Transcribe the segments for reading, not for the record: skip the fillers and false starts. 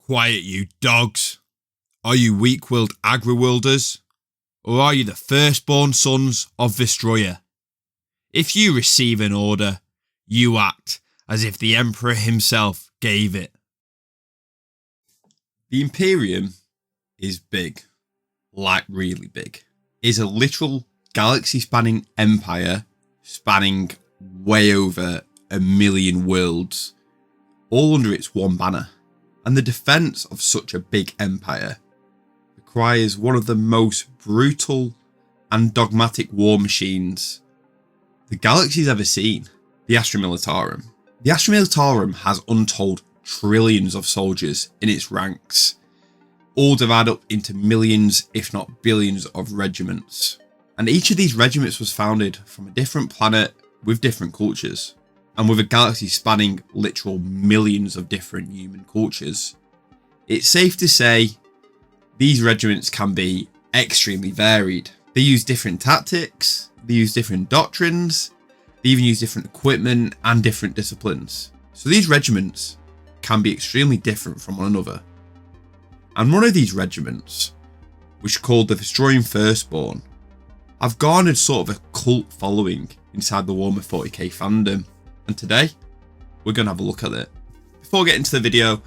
Quiet, you dogs. Are you weak-willed agri-worlders? Or are you the firstborn sons of Vostroya? If you receive an order, you act as if the Emperor himself gave it. The Imperium is big. Like really big. It is a literal galaxy-spanning empire spanning way over 1 million worlds, all under its one banner. And the defence of such a big empire requires one of the most brutal and dogmatic war machines the galaxy's ever seen, the Astra Militarum. The Astra Militarum has untold trillions of soldiers in its ranks, all divided up into millions, if not billions, of regiments. And each of these regiments was founded from a different planet with different cultures. And with a galaxy spanning literal millions of different human cultures, it's safe to say these regiments can be extremely varied. They use different tactics, they use different doctrines, they even use different equipment and different disciplines. So these regiments can be extremely different from one another. And one of these regiments, which is called the Vostroyan Firstborn, have garnered sort of a cult following inside the Warhammer 40k fandom. And today, we're going to have a look at it. Before getting into the video,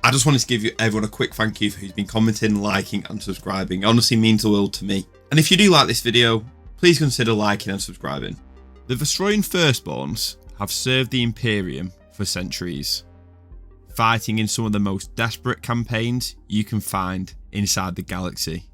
I just wanted to give everyone a quick thank you for who's been commenting, liking and subscribing. It honestly means the world to me. And if you do like this video, please consider liking and subscribing. The Vostroyan Firstborns have served the Imperium for centuries, fighting in some of the most desperate campaigns you can find inside the galaxy.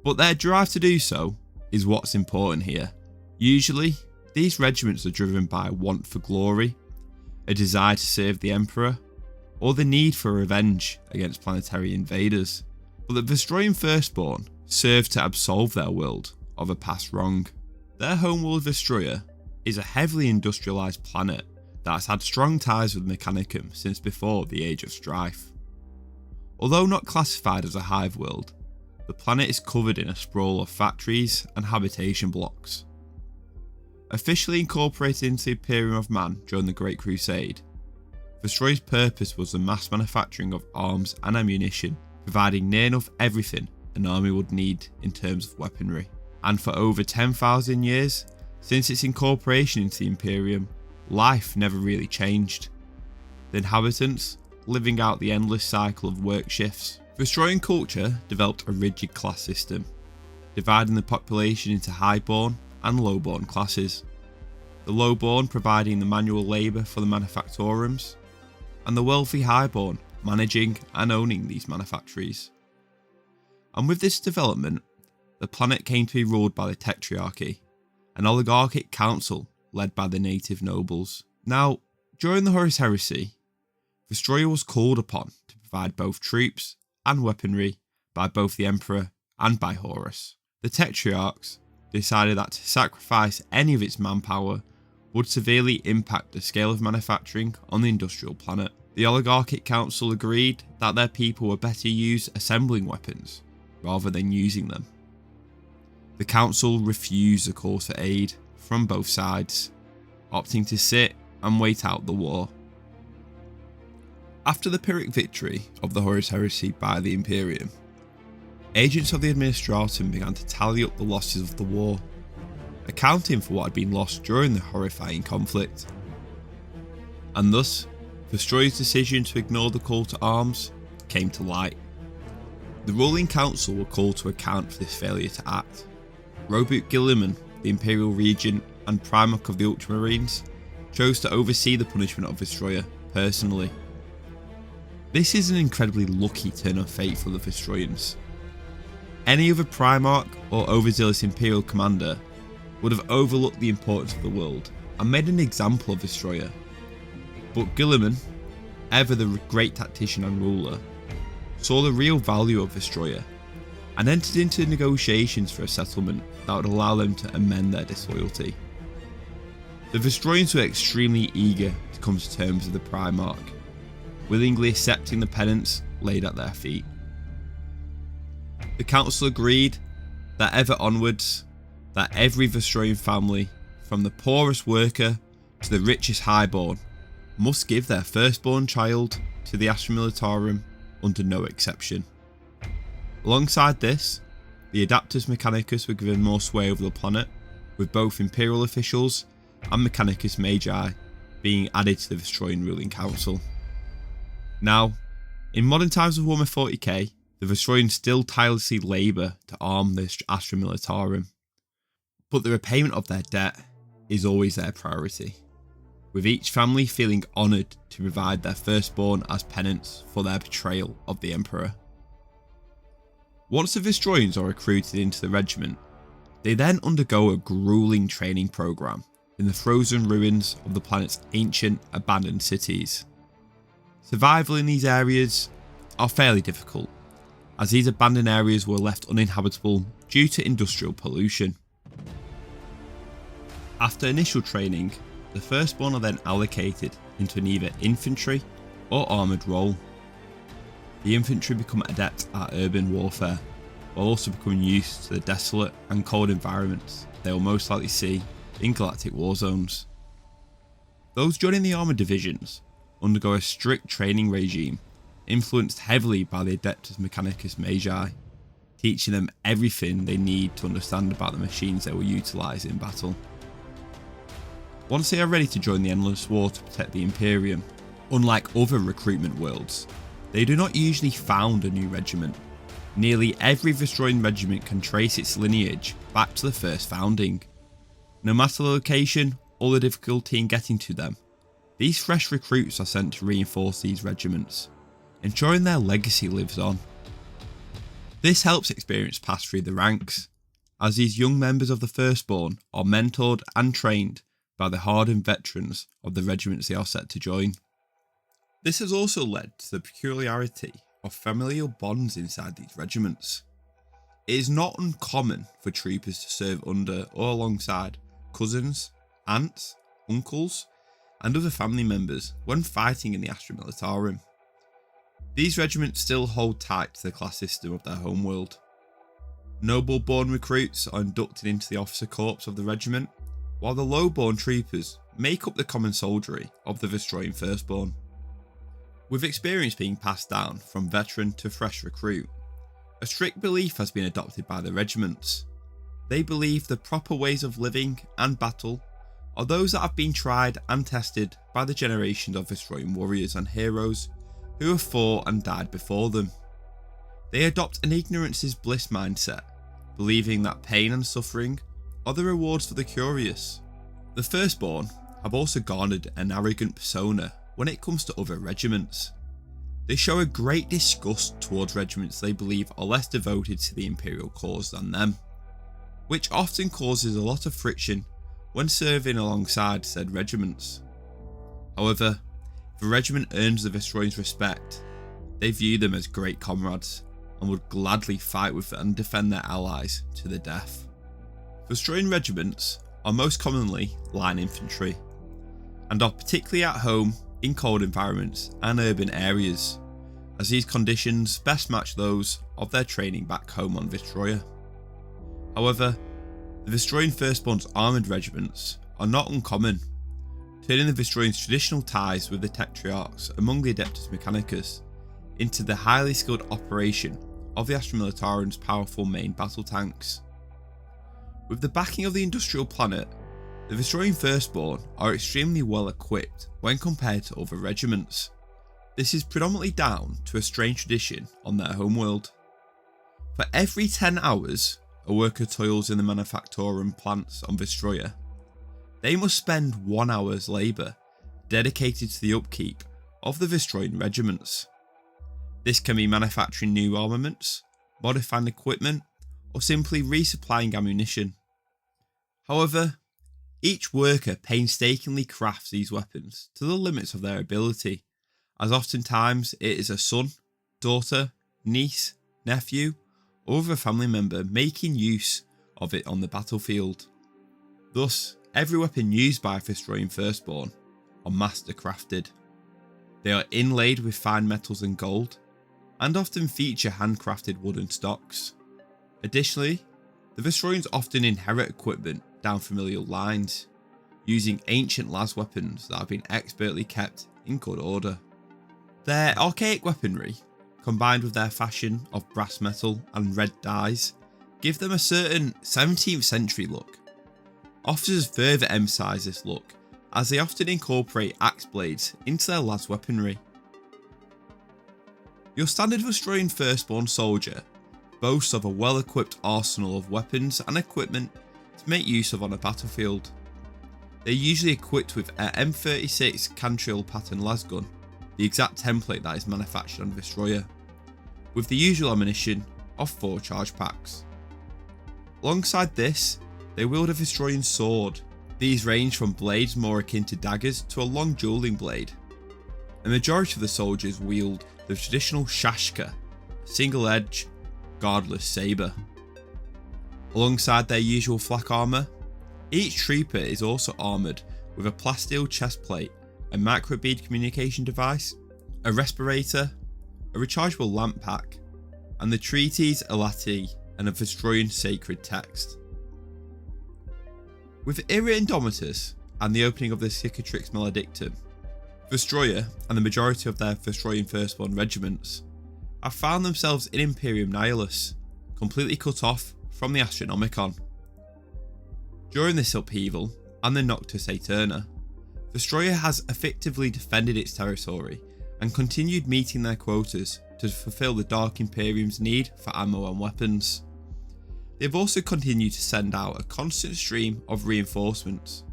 But their drive to do so is what's important here. Usually, these regiments are driven by a want for glory, a desire to serve the Emperor, or the need for revenge against planetary invaders. But the Vostroyan Firstborn serve to absolve their world of a past wrong. Their homeworld Vostroya is a heavily industrialised planet that has had strong ties with Mechanicum since before the Age of Strife. Although not classified as a hive world, the planet is covered in a sprawl of factories and habitation blocks. Officially incorporated into the Imperium of Man during the Great Crusade, Vostroya's purpose was the mass manufacturing of arms and ammunition, providing near enough everything an army would need in terms of weaponry. And for over 10,000 years, since its incorporation into the Imperium, life never really changed. The inhabitants living out the endless cycle of work shifts. Vostroyan culture developed a rigid class system, dividing the population into highborn and lowborn classes. The lowborn providing the manual labour for the manufactorums, and the wealthy highborn managing and owning these manufactories. And with this development, the planet came to be ruled by the Tetrarchy, an oligarchic council led by the native nobles. Now, during the Horus Heresy, Vostroya was called upon to provide both troops and weaponry by both the Emperor and by Horus. The Tetrarchs decided that to sacrifice any of its manpower would severely impact the scale of manufacturing on the industrial planet. The oligarchic council agreed that their people were better used assembling weapons rather than using them. The council refused the calls for aid from both sides, opting to sit and wait out the war. After the Pyrrhic victory of the Horus Heresy by the Imperium, agents of the Administratum began to tally up the losses of the war, accounting for what had been lost during the horrifying conflict. And thus, Vostroya's decision to ignore the call to arms came to light. The ruling council were called to account for this failure to act. Roboute Guilliman, the Imperial Regent and Primarch of the Ultramarines, chose to oversee the punishment of Vostroya personally. This is an incredibly lucky turn of fate for the Vostroyans. Any other Primarch or overzealous Imperial commander would have overlooked the importance of the world and made an example of Vostroya. But Guilliman, ever the great tactician and ruler, saw the real value of Vostroya and entered into negotiations for a settlement that would allow them to amend their disloyalty. The Vostroyans were extremely eager to come to terms with the Primarch, willingly accepting the penance laid at their feet. The council agreed that ever onwards, that every Vostroyan family, from the poorest worker to the richest highborn, must give their firstborn child to the Astra Militarum under no exception. Alongside this, the Adeptus Mechanicus were given more sway over the planet, with both Imperial officials and Mechanicus Magi being added to the Vostroyan ruling council. Now, in modern times of Warhammer 40k, the Vostroyans still tirelessly labour to arm the Astra Militarum, but the repayment of their debt is always their priority, with each family feeling honoured to provide their firstborn as penance for their betrayal of the Emperor. Once the Vostroyans are recruited into the regiment, they then undergo a gruelling training programme in the frozen ruins of the planet's ancient abandoned cities. Survival in these areas are fairly difficult, as these abandoned areas were left uninhabitable due to industrial pollution. After initial training, the firstborn are then allocated into an either infantry or armoured role. The infantry become adept at urban warfare, while also becoming used to the desolate and cold environments they will most likely see in galactic war zones. Those joining the armoured divisions undergo a strict training regime influenced heavily by the Adeptus Mechanicus Magi, teaching them everything they need to understand about the machines they will utilise in battle. Once they are ready to join the endless war to protect the Imperium, unlike other recruitment worlds, they do not usually found a new regiment. Nearly every Vostroyan regiment can trace its lineage back to the first founding. No matter the location or the difficulty in getting to them, these fresh recruits are sent to reinforce these regiments, ensuring their legacy lives on. This helps experience pass through the ranks, as these young members of the Firstborn are mentored and trained by the hardened veterans of the regiments they are set to join. This has also led to the peculiarity of familial bonds inside these regiments. It is not uncommon for troopers to serve under or alongside cousins, aunts, uncles, and other family members when fighting in the Astra Militarum. These regiments still hold tight to the class system of their homeworld. Noble-born recruits are inducted into the officer corps of the regiment, while the low-born troopers make up the common soldiery of the Vostroyan Firstborn. With experience being passed down from veteran to fresh recruit, a strict belief has been adopted by the regiments. They believe the proper ways of living and battle are those that have been tried and tested by the generations of Vostroyan warriors and heroes who have fought and died before them. They adopt an ignorance is bliss mindset, believing that pain and suffering are the rewards for the curious. The Firstborn have also garnered an arrogant persona when it comes to other regiments. They show a great disgust towards regiments they believe are less devoted to the Imperial cause than them, which often causes a lot of friction when serving alongside said regiments. However, if a regiment earns the Vostroyans' respect, they view them as great comrades and would gladly fight with and defend their allies to the death. Vostroyan regiments are most commonly line infantry, and are particularly at home in cold environments and urban areas, as these conditions best match those of their training back home on Vostroya. However, the Vostroyan Firstborn's armoured regiments are not uncommon, turning the Vostroyan's traditional ties with the Tetrarchs among the Adeptus Mechanicus into the highly skilled operation of the Astra Militarum's powerful main battle tanks. With the backing of the industrial planet, the Vostroyan Firstborn are extremely well equipped when compared to other regiments. This is predominantly down to a strange tradition on their homeworld. For every 10 hours a worker toils in the manufactorum plants on Vostroya, they must spend 1 hour's labour dedicated to the upkeep of the Vostroyan regiments. This can be manufacturing new armaments, modifying equipment, or simply resupplying ammunition. However, each worker painstakingly crafts these weapons to the limits of their ability, as oftentimes it is a son, daughter, niece, nephew, or other family member making use of it on the battlefield. Thus, every weapon used by a Vostroyan Firstborn are master crafted. They are inlaid with fine metals and gold, and often feature handcrafted wooden stocks. Additionally, the Vostroyans often inherit equipment down familial lines, using ancient las weapons that have been expertly kept in good order. Their archaic weaponry combined with their fashion of brass metal and red dyes, give them a certain 17th century look. Officers further emphasise this look, as they often incorporate axe blades into their lad's weaponry. Your standard Vostroyan Firstborn soldier boasts of a well-equipped arsenal of weapons and equipment to make use of on a battlefield. They're usually equipped with a M36 Cantrill pattern lasgun, the exact template that is manufactured on Vostroya, with the usual ammunition of 4 charge packs. Alongside this, they wield a Vostroyan sword. These range from blades more akin to daggers to a long dueling blade. A majority of the soldiers wield the traditional shashka, single edge, guardless sabre. Alongside their usual flak armour, each trooper is also armoured with a plasteel chest plate, a microbead communication device, a respirator, a rechargeable lamp pack, and the treatise Elati and a Vostroyan sacred text. With Ira Indomitus and the opening of the Cicatrix Maledictum, Vostroya and the majority of their Vostroyan Firstborn regiments have found themselves in Imperium Nihilus, completely cut off from the Astronomicon. During this upheaval and the Noctis Aeterna, Vostroya has effectively defended its territory and continued meeting their quotas to fulfill the Dark Imperium's need for ammo and weapons. They have also continued to send out a constant stream of reinforcements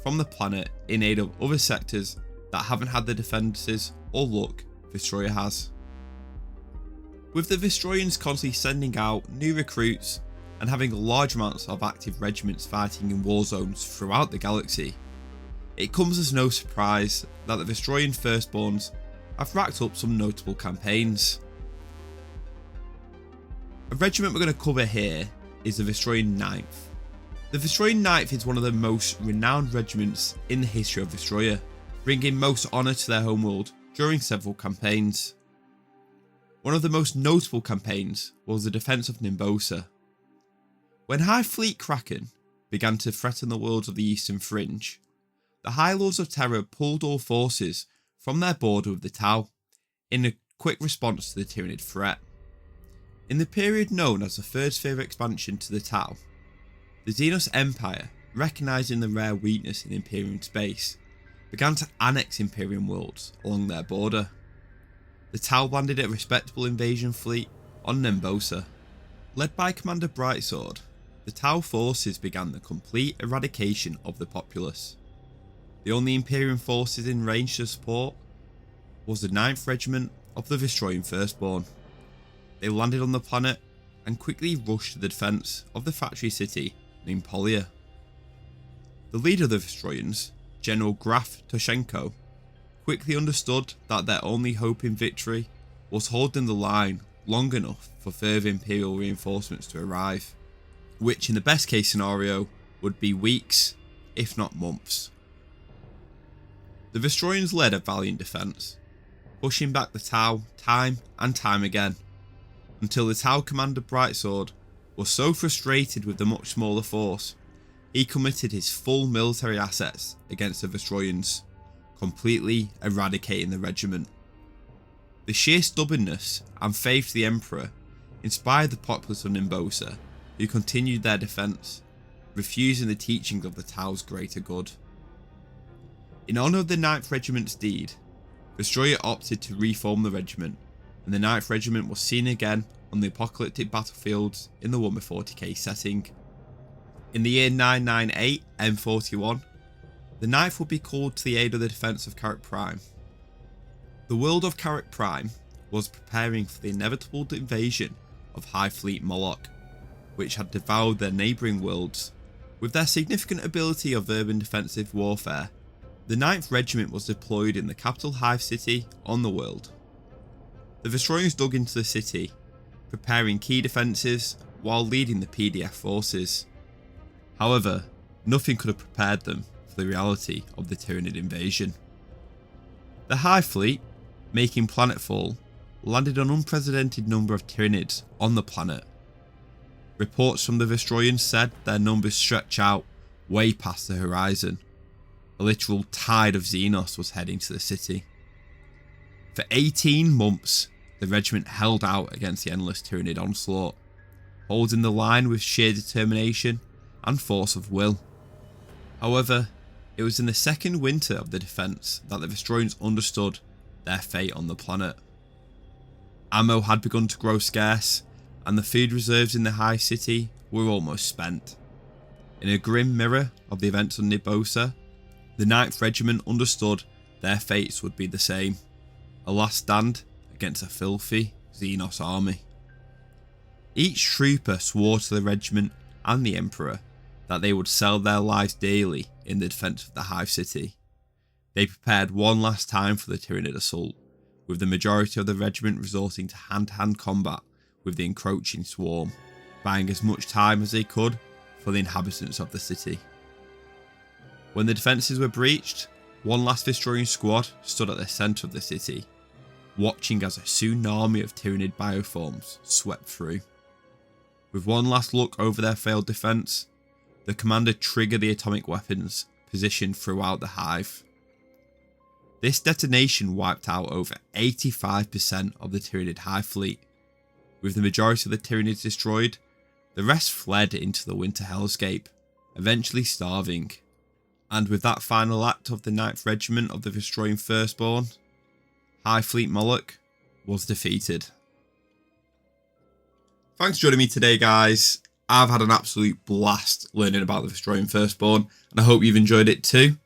from the planet in aid of other sectors that haven't had the defences or luck Vostroya has. With the Vostroyans constantly sending out new recruits and having large amounts of active regiments fighting in war zones throughout the galaxy, it comes as no surprise that the Vostroyan Firstborns have racked up some notable campaigns. A regiment we're going to cover here is the Vostroyan 9th. The Vostroyan 9th is one of the most renowned regiments in the history of Vostroya, bringing most honour to their homeworld during several campaigns. One of the most notable campaigns was the defence of Nimbosa. When Hive Fleet Kraken began to threaten the worlds of the Eastern Fringe, the High Lords of Terror pulled all forces from their border with the Tau in a quick response to the Tyranid threat. In the period known as the Third Sphere expansion to the Tau, the Xenos Empire, recognising the rare weakness in Imperium space, began to annex Imperium worlds along their border. The Tau landed a respectable invasion fleet on Nimbosa. Led by Commander Brightsword, the Tau forces began the complete eradication of the populace. The only Imperium forces in range to support was the 9th Regiment of the Vostroyan Firstborn. They landed on the planet and quickly rushed to the defence of the factory city named Polia. The leader of the Vostroyans, General Graf Toshenko, quickly understood that their only hope in victory was holding the line long enough for further Imperial reinforcements to arrive, which in the best case scenario would be weeks, if not months. The Vostroyans led a valiant defence, pushing back the Tau time and time again, until the Tau commander Brightsword was so frustrated with the much smaller force, he committed his full military assets against the Vostroyans, completely eradicating the regiment. The sheer stubbornness and faith to the Emperor inspired the populace of Nimbosa, who continued their defence, refusing the teaching of the Tau's greater good. In honour of the 9th Regiment's deed, Vostroya opted to reform the regiment, and the 9th Regiment was seen again on the apocalyptic battlefields in the Warhammer 40k setting. In the year 998 M41, the 9th would be called to the aid of the defence of Karak Prime. The world of Karak Prime was preparing for the inevitable invasion of Hive Fleet Moloch, which had devoured their neighbouring worlds. With their significant ability of urban defensive warfare, the 9th Regiment was deployed in the capital Hive City on the world. The Vostroyans dug into the city, preparing key defences while leading the PDF forces. However, nothing could have prepared them for the reality of the Tyranid invasion. The Hive Fleet, making planetfall, landed an unprecedented number of Tyranids on the planet. Reports from the Vostroyans said their numbers stretch out way past the horizon. A literal tide of Xenos was heading to the city. For 18 months, the regiment held out against the endless Tyranid onslaught, holding the line with sheer determination and force of will. However, it was in the second winter of the defence that the Vostroyans understood their fate on the planet. Ammo had begun to grow scarce, and the food reserves in the Hive City were almost spent. In a grim mirror of the events on Nimbosa, the Ninth Regiment understood their fates would be the same, a last stand against a filthy Xenos army. Each trooper swore to the regiment and the Emperor that they would sell their lives dearly in the defence of the Hive City. They prepared one last time for the Tyranid assault, with the majority of the regiment resorting to hand-to-hand combat with the encroaching swarm, buying as much time as they could for the inhabitants of the city. When the defences were breached, one last Vostroyan squad stood at the centre of the city, watching as a tsunami of Tyranid bioforms swept through. With one last look over their failed defence, the commander triggered the atomic weapons positioned throughout the Hive. This detonation wiped out over 85% of the Tyranid Hive fleet. With the majority of the Tyranids destroyed, the rest fled into the winter hellscape, eventually starving. And with that final act of the Ninth Regiment of the Vostroyan Firstborn, Hive Fleet Moloch was defeated. Thanks for joining me today, guys. I've had an absolute blast learning about the Vostroyan Firstborn, and I hope you've enjoyed it too.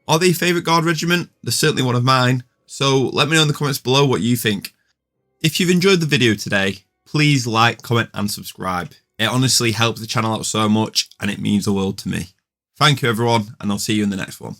Are they your favourite Guard regiment? They're certainly one of mine, so let me know in the comments below what you think. If you've enjoyed the video today, please like, comment and subscribe. It honestly helps the channel out so much, and it means the world to me. Thank you everyone, and I'll see you in the next one.